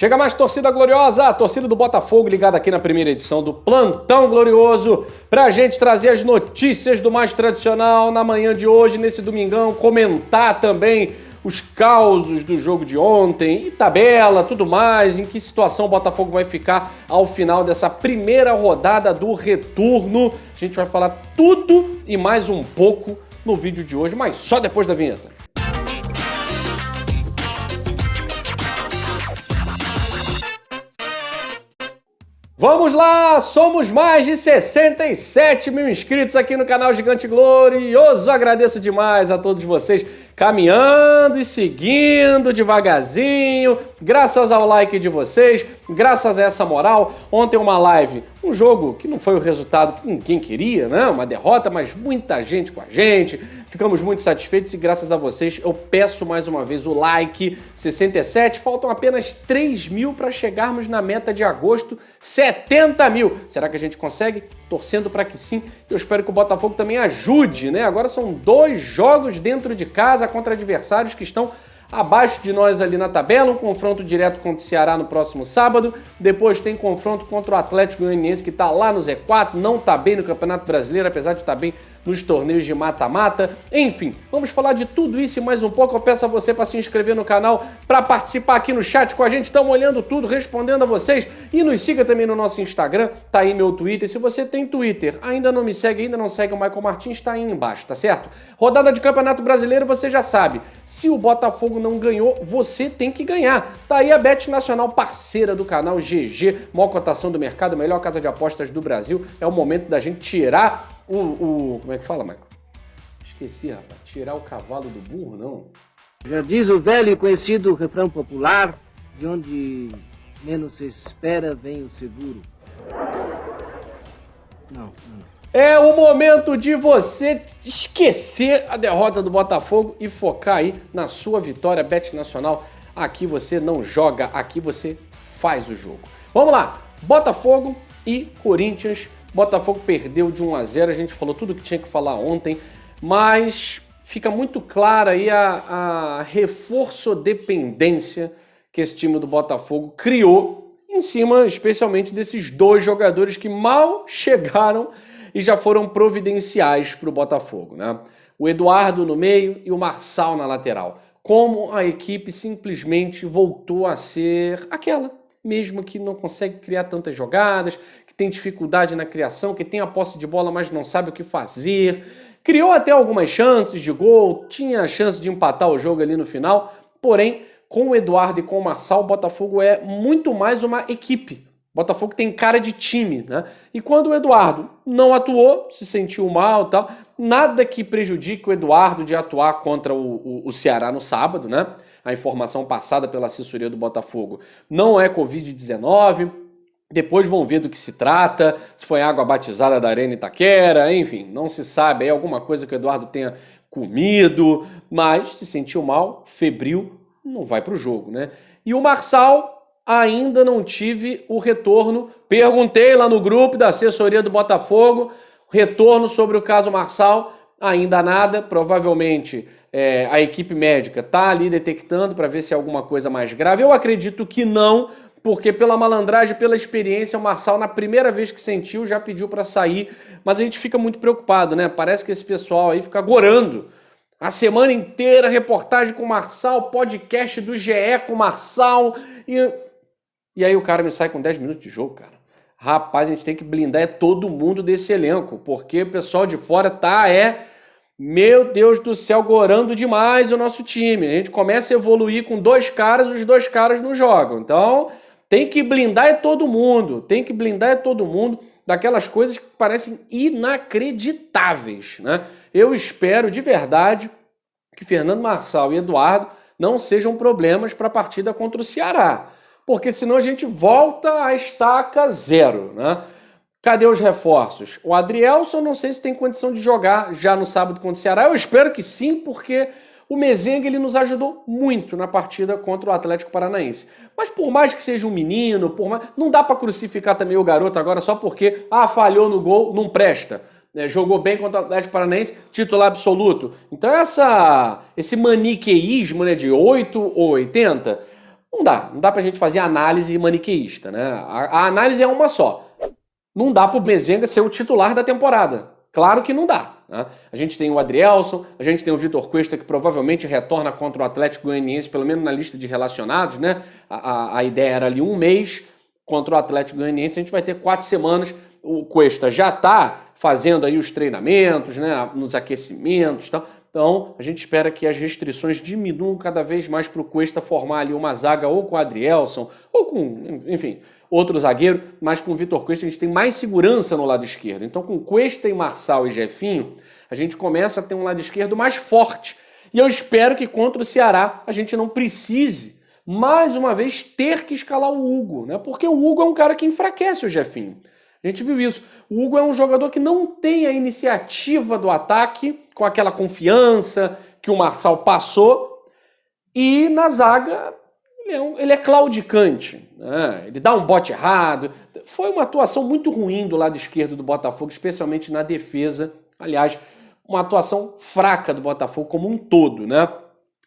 Chega mais torcida gloriosa, a torcida do Botafogo ligada aqui na primeira edição do Plantão Glorioso, pra gente trazer as notícias do mais tradicional na manhã de hoje, nesse domingão, comentar também os causos do jogo de ontem, e tabela, tudo mais, em que situação o Botafogo vai ficar ao final dessa primeira rodada do retorno. A gente vai falar tudo e mais um pouco no vídeo de hoje, mas só depois da vinheta. Vamos lá, somos mais de 67 mil inscritos aqui no canal Gigante Glorioso. Agradeço demais a todos vocês, caminhando e seguindo devagarzinho, graças ao like de vocês, graças a essa moral. Ontem uma live, um jogo que não foi o resultado que ninguém queria, né? Uma derrota, mas muita gente com a gente. Ficamos muito satisfeitos e graças a vocês eu peço mais uma vez o like. 67, faltam apenas 3 mil para chegarmos na meta de agosto, 70 mil. Será que a gente consegue? Torcendo para que sim. Eu espero que o Botafogo também ajude, né? Agora são 2 jogos dentro de casa contra adversários que estão abaixo de nós ali na tabela, um confronto direto contra o Ceará no próximo sábado, depois tem confronto contra o Atlético Goianiense que está lá no Z4, não está bem no Campeonato Brasileiro, apesar de estar bem nos torneios de mata-mata. Enfim, vamos falar de tudo isso e mais um pouco. Eu peço a você para se inscrever no canal, para participar aqui no chat com a gente. Estamos olhando tudo, respondendo a vocês. E nos siga também no nosso Instagram, tá aí meu Twitter. Se você tem Twitter, ainda não me segue, ainda não segue o Michael Martins, está aí embaixo, tá certo? Rodada de Campeonato Brasileiro, você já sabe. Se o Botafogo não ganhou, você tem que ganhar. Tá aí a Bet Nacional, parceira do canal GG, maior cotação do mercado, melhor casa de apostas do Brasil. É o momento da gente tirar como é que fala, Michael? Esqueci, rapaz. Tirar o cavalo do burro, não. Já diz o velho e conhecido refrão popular, de onde menos se espera vem o seguro. Não. É o momento de você esquecer a derrota do Botafogo e focar aí na sua vitória. Bet Nacional, aqui você não joga, aqui você faz o jogo. Vamos lá, Botafogo e Corinthians. Botafogo perdeu de 1-0, a gente falou tudo que tinha que falar ontem, mas fica muito clara aí a reforço-dependência que esse time do Botafogo criou em cima, especialmente, desses 2 jogadores que mal chegaram e já foram providenciais para o Botafogo, né? O Eduardo no meio e o Marçal na lateral. Como a equipe simplesmente voltou a ser aquela, mesmo que não consegue criar tantas jogadas, que tem dificuldade na criação, que tem a posse de bola, mas não sabe o que fazer. Criou até algumas chances de gol, tinha a chance de empatar o jogo ali no final, porém, com o Eduardo e com o Marçal, o Botafogo é muito mais uma equipe. O Botafogo tem cara de time, né? E quando o Eduardo não atuou, se sentiu mal e tal, nada que prejudique o Eduardo de atuar contra o Ceará no sábado, né? A informação passada pela assessoria do Botafogo não é Covid-19, depois vão ver do que se trata, se foi água batizada da Arena Itaquera, enfim, não se sabe, é alguma coisa que o Eduardo tenha comido, mas se sentiu mal, febril, não vai pro jogo, né? E o Marçal, ainda não tive o retorno, perguntei lá no grupo da assessoria do Botafogo, retorno sobre o caso Marçal, ainda nada, provavelmente a equipe médica está ali detectando para ver se é alguma coisa mais grave. Eu acredito que não, porque pela malandragem, pela experiência, o Marçal, na primeira vez que sentiu, já pediu para sair, mas a gente fica muito preocupado, né? Parece que esse pessoal aí fica gorando a semana inteira, reportagem com o Marçal, podcast do GE com o Marçal, e aí o cara me sai com 10 minutos de jogo, cara. Rapaz, a gente tem que blindar todo mundo desse elenco, porque o pessoal de fora meu Deus do céu, gorando demais o nosso time. A gente começa a evoluir com 2 caras, os 2 caras não jogam. Então, tem que blindar todo mundo. Tem que blindar todo mundo daquelas coisas que parecem inacreditáveis, né? Eu espero de verdade que Fernando Marçal e Eduardo não sejam problemas para a partida contra o Ceará. Porque senão a gente volta à estaca 0, né? Cadê os reforços? O Adrielson, não sei se tem condição de jogar já no sábado contra o Ceará. Eu espero que sim, porque o Mezenga ele nos ajudou muito na partida contra o Atlético Paranaense. Mas por mais que seja um menino, não dá para crucificar também o garoto agora só porque falhou no gol, não presta. Jogou bem contra o Atlético Paranaense, titular absoluto. Então esse maniqueísmo, né, de 8 ou 80 Não dá pra gente fazer análise maniqueísta, né? A análise é uma só. Não dá pro Mezenga ser o titular da temporada. Claro que não dá. Né? A gente tem o Adrielson, a gente tem o Vitor Cuesta, que provavelmente retorna contra o Atlético Goianiense, pelo menos na lista de relacionados, né? A ideia era ali um mês contra o Atlético Goianiense, a gente vai ter 4 semanas. O Cuesta já está fazendo aí os treinamentos, né? Nos aquecimentos e tal. Então, a gente espera que as restrições diminuam cada vez mais para o Cuesta formar ali uma zaga ou com o Adrielson, ou com, enfim, outro zagueiro, mas com o Vitor Cuesta a gente tem mais segurança no lado esquerdo. Então, com Cuesta e Marçal e Jefinho, a gente começa a ter um lado esquerdo mais forte. E eu espero que contra o Ceará a gente não precise, mais uma vez, ter que escalar o Hugo, né? Porque o Hugo é um cara que enfraquece o Jefinho. A gente viu isso. O Hugo é um jogador que não tem a iniciativa do ataque, com aquela confiança que o Marçal passou, e na zaga ele é claudicante, né? Ele dá um bote errado. Foi uma atuação muito ruim do lado esquerdo do Botafogo, especialmente na defesa. Aliás, uma atuação fraca do Botafogo como um todo, né?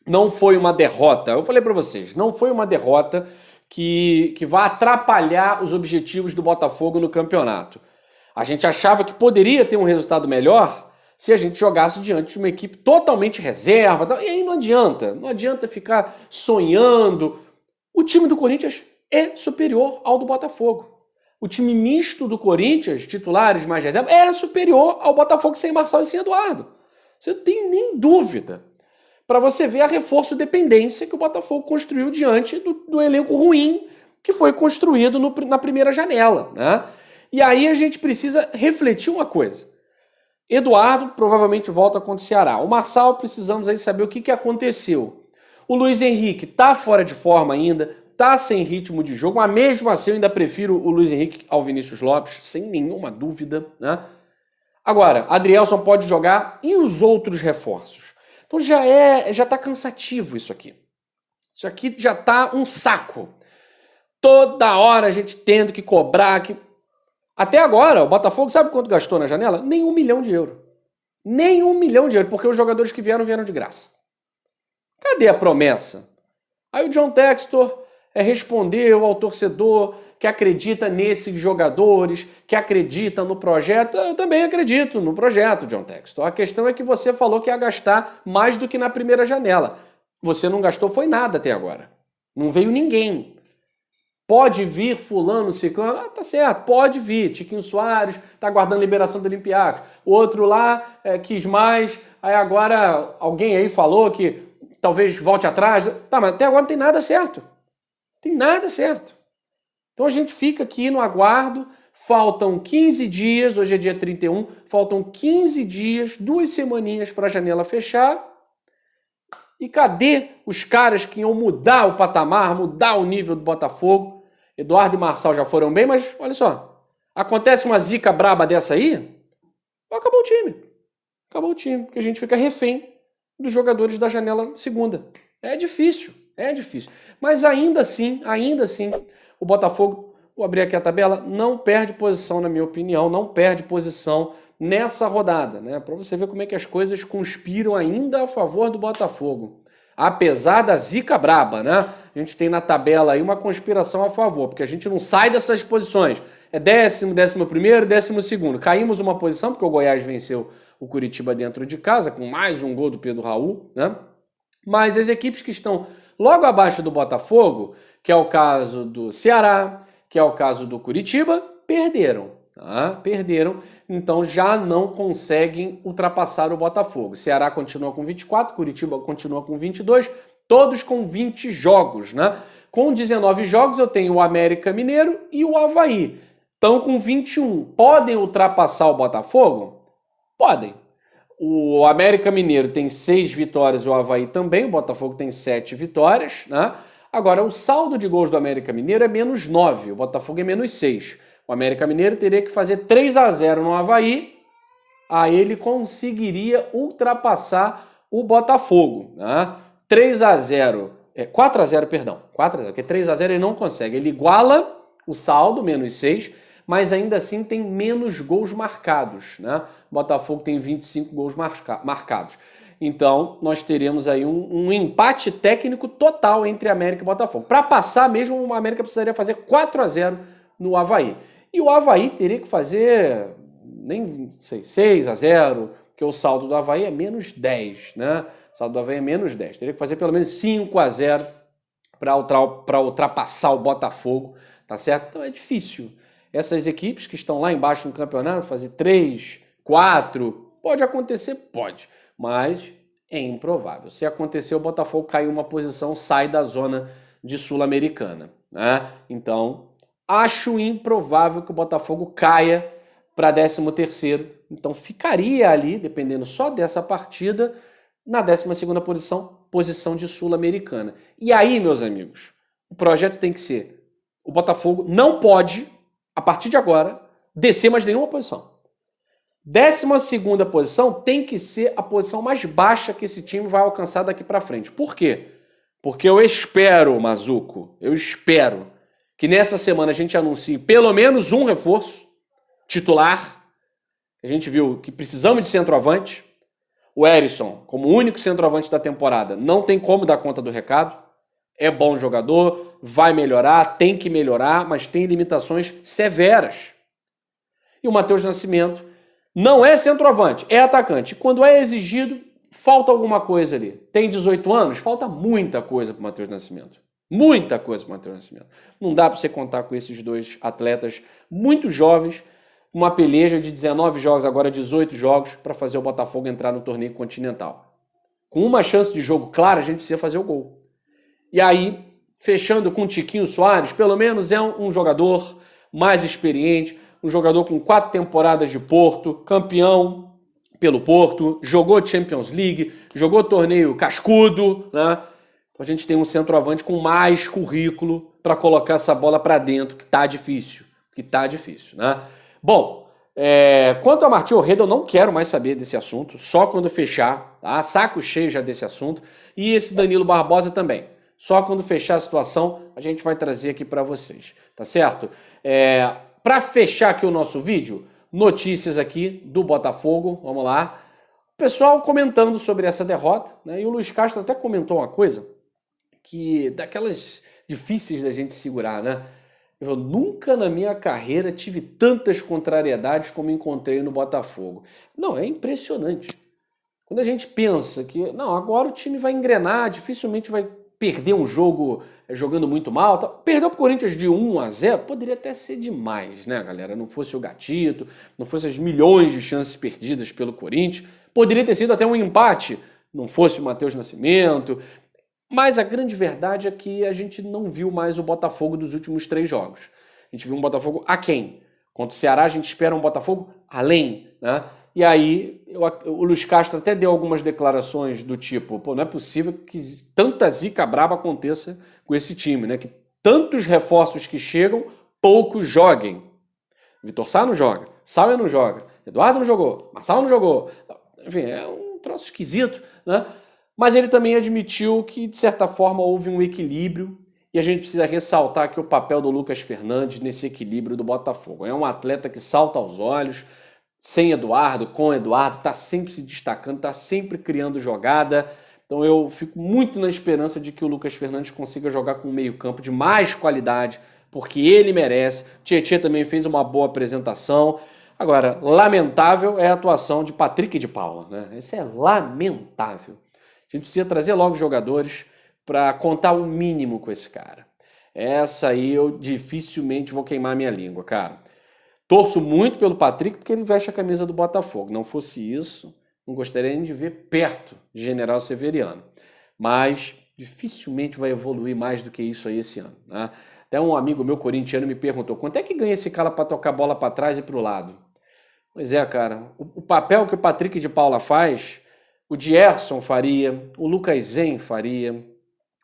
Não foi uma derrota, eu falei para vocês, não foi uma derrota que vai atrapalhar os objetivos do Botafogo no campeonato. A gente achava que poderia ter um resultado melhor se a gente jogasse diante de uma equipe totalmente reserva. E aí não adianta ficar sonhando. O time do Corinthians é superior ao do Botafogo. O time misto do Corinthians, titulares mais reserva, é superior ao Botafogo sem Marçal e sem Eduardo. Você não tem nem dúvida. Para você ver a reforço-dependência que o Botafogo construiu diante do elenco ruim que foi construído na primeira janela, né? E aí a gente precisa refletir uma coisa. Eduardo provavelmente volta contra o Ceará. O Marçal, precisamos aí saber o que aconteceu. O Luiz Henrique tá fora de forma ainda, tá sem ritmo de jogo, mas mesmo assim eu ainda prefiro o Luiz Henrique ao Vinícius Lopes, sem nenhuma dúvida, né? Agora, Adrielson pode jogar e os outros reforços? Então já tá cansativo isso aqui. Isso aqui já tá um saco. Toda hora a gente tendo que cobrar. Até agora, o Botafogo sabe quanto gastou na janela? Nem €1 milhão. Nem €1 milhão, porque os jogadores que vieram de graça. Cadê a promessa? Aí o John Textor respondeu ao torcedor que acredita nesses jogadores, que acredita no projeto. Eu também acredito no projeto, John Textor. A questão é que você falou que ia gastar mais do que na primeira janela. Você não gastou foi nada até agora. Não veio ninguém. Pode vir fulano, ciclano, tá certo, pode vir. Tiquinho Soares tá aguardando liberação do Olympiacos. O outro lá quis mais, aí agora alguém aí falou que talvez volte atrás. Tá, mas até agora não tem nada certo. Tem nada certo. Então a gente fica aqui no aguardo, faltam 15 dias, hoje é dia 31, faltam 15 dias, 2 semaninhas para a janela fechar. E cadê os caras que iam mudar o patamar, mudar o nível do Botafogo? Eduardo e Marçal já foram bem, mas olha só, acontece uma zica braba dessa aí, acabou o time. Acabou o time, porque a gente fica refém dos jogadores da janela segunda. É difícil. Mas ainda assim, o Botafogo, vou abrir aqui a tabela, não perde posição, na minha opinião, não perde posição nessa rodada, né? Para você ver como é que as coisas conspiram ainda a favor do Botafogo. Apesar da zica braba, né? A gente tem na tabela aí uma conspiração a favor, porque a gente não sai dessas posições. É 10º, 11º, 12º. Caímos uma posição, porque o Goiás venceu o Curitiba dentro de casa, com mais um gol do Pedro Raul, né? Mas as equipes que estão logo abaixo do Botafogo, que é o caso do Ceará, que é o caso do Curitiba, perderam. Tá? Perderam, então já não conseguem ultrapassar o Botafogo. Ceará continua com 24, Curitiba continua com 22, todos com 20 jogos, né? Com 19 jogos eu tenho o América Mineiro e o Avaí. Estão com 21. Podem ultrapassar o Botafogo? Podem. O América Mineiro tem 6 vitórias e o Avaí também, o Botafogo tem 7 vitórias, né? Agora, o saldo de gols do América Mineiro é -9, o Botafogo é -6. O América Mineiro teria que fazer 3-0 no Avaí, aí ele conseguiria ultrapassar o Botafogo, né? 4-0, perdão, 4-0, porque 3-0 ele não consegue, ele iguala o saldo, -6, mas ainda assim tem menos gols marcados, né? O Botafogo tem 25 gols marcados. Então, nós teremos aí um empate técnico total entre América e Botafogo. Para passar mesmo, o América precisaria fazer 4-0 no Avaí. E o Avaí teria que fazer, nem sei, 6-0, porque o saldo do Avaí é menos 10, né? O saldo do Avaí é menos 10. Teria que fazer pelo menos 5-0 para ultrapassar o Botafogo, tá certo? Então é difícil. Essas equipes que estão lá embaixo no campeonato, fazer 3, 4, pode acontecer? Pode. Mas é improvável. Se acontecer, o Botafogo cair uma posição, sai da zona de Sul-Americana, né? Então, acho improvável que o Botafogo caia para 13º. Então, ficaria ali, dependendo só dessa partida, na 12ª posição de Sul-Americana. E aí, meus amigos, o projeto tem que ser: o Botafogo não pode, a partir de agora, descer mais nenhuma posição. 12ª posição tem que ser a posição mais baixa que esse time vai alcançar daqui para frente. Por quê? Porque eu espero, Mazuco, eu espero que nessa semana a gente anuncie pelo menos um reforço titular. A gente viu que precisamos de centroavante. O Herisson, como único centroavante da temporada, não tem como dar conta do recado. É bom jogador, vai melhorar, tem que melhorar, mas tem limitações severas. E o Matheus Nascimento não é centroavante, é atacante. Quando é exigido, falta alguma coisa ali. Tem 18 anos, falta muita coisa para o Matheus Nascimento. Muita coisa para o Matheus Nascimento. Não dá para você contar com esses dois atletas muito jovens, uma peleja de 19 jogos, agora 18 jogos, para fazer o Botafogo entrar no torneio continental. Com uma chance de jogo clara, a gente precisa fazer o gol. E aí, fechando com o Tiquinho Soares, pelo menos é um jogador mais experiente, um jogador com 4 temporadas de Porto, campeão pelo Porto, jogou Champions League, jogou torneio cascudo, né? Então a gente tem um centroavante com mais currículo para colocar essa bola para dentro, que tá difícil, né? Bom, quanto a Martim Orreda, eu não quero mais saber desse assunto, só quando fechar, tá? Saco cheio já desse assunto. E esse Danilo Barbosa também. Só quando fechar a situação, a gente vai trazer aqui para vocês, tá certo? Para fechar aqui o nosso vídeo, notícias aqui do Botafogo, vamos lá. O pessoal comentando sobre essa derrota, né? E o Luiz Castro até comentou uma coisa que daquelas difíceis da gente segurar, né? Eu nunca na minha carreira tive tantas contrariedades como encontrei no Botafogo. Não, é impressionante. Quando a gente pensa que, não, agora o time vai engrenar, dificilmente vai perder um jogo jogando muito mal. Perdeu para o Corinthians de 1-0, poderia até ser demais, né, galera? Não fosse o Gatito, não fosse as milhões de chances perdidas pelo Corinthians. Poderia ter sido até um empate, não fosse o Matheus Nascimento. Mas a grande verdade é que a gente não viu mais o Botafogo dos últimos 3 jogos. A gente viu um Botafogo aquém. Contra o Ceará, a gente espera um Botafogo além, né? E aí, o Luiz Castro até deu algumas declarações do tipo, pô, não é possível que tanta zica braba aconteça com esse time, né? Que tantos reforços que chegam, poucos joguem. Vitor Sá não joga, Sauer não joga, Eduardo não jogou, Marçal não jogou. Enfim, é um troço esquisito, né? Mas ele também admitiu que, de certa forma, houve um equilíbrio e a gente precisa ressaltar aqui o papel do Lucas Fernandes nesse equilíbrio do Botafogo. É um atleta que salta aos olhos, sem Eduardo, com Eduardo, está sempre se destacando, está sempre criando jogada. Então eu fico muito na esperança de que o Lucas Fernandes consiga jogar com um meio-campo de mais qualidade, porque ele merece. Tietê também fez uma boa apresentação. Agora, lamentável é a atuação de Patrick de Paula, né? Isso é lamentável. A gente precisa trazer logo jogadores para contar o mínimo com esse cara. Essa aí eu dificilmente vou queimar minha língua, cara. Torço muito pelo Patrick porque ele veste a camisa do Botafogo. Não fosse isso, não gostaria nem de ver perto de General Severiano. Mas dificilmente vai evoluir mais do que isso aí esse ano, né? Até um amigo meu corintiano me perguntou: quanto é que ganha esse cara para tocar a bola para trás e para o lado? Pois é, cara. O papel que o Patrick de Paula faz, o Dierson faria, o Lucas Zen faria,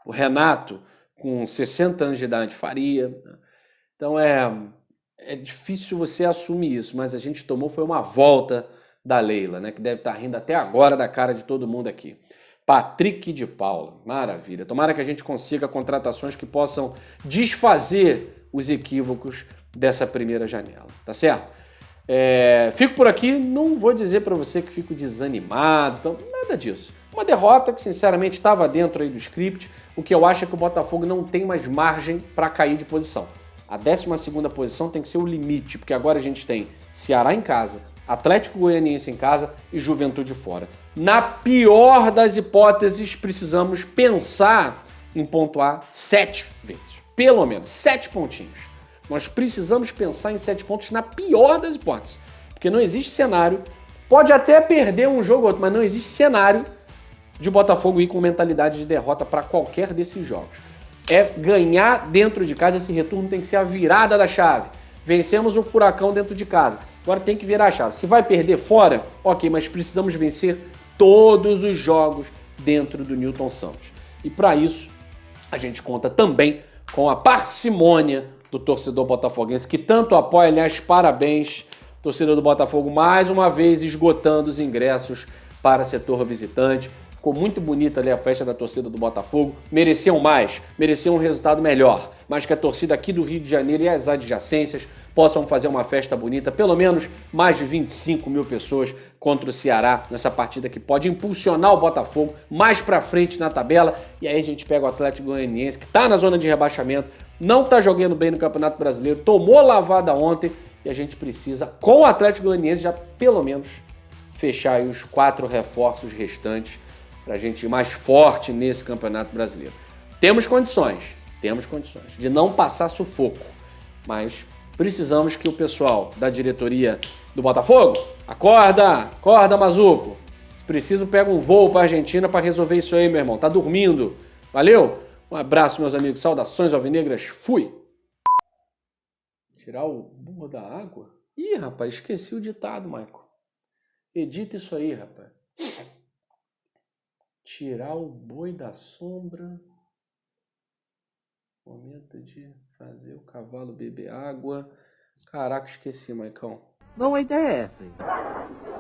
o Renato, com 60 anos de idade, faria. Então é difícil você assumir isso, mas a gente tomou foi uma volta da Leila, né? Que deve estar rindo até agora da cara de todo mundo aqui. Patrick de Paula, maravilha. Tomara que a gente consiga contratações que possam desfazer os equívocos dessa primeira janela, tá certo? Fico por aqui, não vou dizer para você que fico desanimado, então, nada disso. Uma derrota que, sinceramente, estava dentro aí do script. O que eu acho é que o Botafogo não tem mais margem para cair de posição. A 12ª posição tem que ser o limite, porque agora a gente tem Ceará em casa, Atlético Goianiense em casa e Juventude fora. Na pior das hipóteses, precisamos pensar em pontuar 7 vezes. Pelo menos 7 pontinhos. Nós precisamos pensar em 7 pontos na pior das hipóteses. Porque não existe cenário, pode até perder um jogo ou outro, mas não existe cenário de Botafogo ir com mentalidade de derrota para qualquer desses jogos. É ganhar dentro de casa, esse retorno tem que ser a virada da chave. Vencemos o Furacão dentro de casa, agora tem que virar a chave. Se vai perder fora, ok, mas precisamos vencer todos os jogos dentro do Newton Santos. E para isso, a gente conta também com a parcimônia do torcedor botafoguense, que tanto apoia. Aliás, parabéns, torcedor do Botafogo, mais uma vez esgotando os ingressos para setor visitante. Ficou muito bonita ali a festa da torcida do Botafogo. Mereciam mais, mereciam um resultado melhor, mas que a torcida aqui do Rio de Janeiro e as adjacências possam fazer uma festa bonita, pelo menos mais de 25 mil pessoas contra o Ceará, nessa partida que pode impulsionar o Botafogo mais pra frente na tabela, e aí a gente pega o Atlético Goianiense, que tá na zona de rebaixamento, não tá jogando bem no Campeonato Brasileiro, tomou lavada ontem, e a gente precisa, com o Atlético Goianiense, já pelo menos fechar aí os 4 reforços restantes pra gente ir mais forte nesse Campeonato Brasileiro. Temos condições de não passar sufoco, mas precisamos que o pessoal da diretoria do Botafogo acorda, Mazuco. Se preciso, pega um voo para Argentina para resolver isso aí, meu irmão. Tá dormindo. Valeu? Um abraço, meus amigos. Saudações alvinegras. Fui. Tirar o burro da água? Ih, rapaz, esqueci o ditado, Michael. Edita isso aí, rapaz. Tirar o boi da sombra. Momento de fazer o cavalo beber água. Caraca, esqueci, Maicão. Bom, a ideia é essa aí.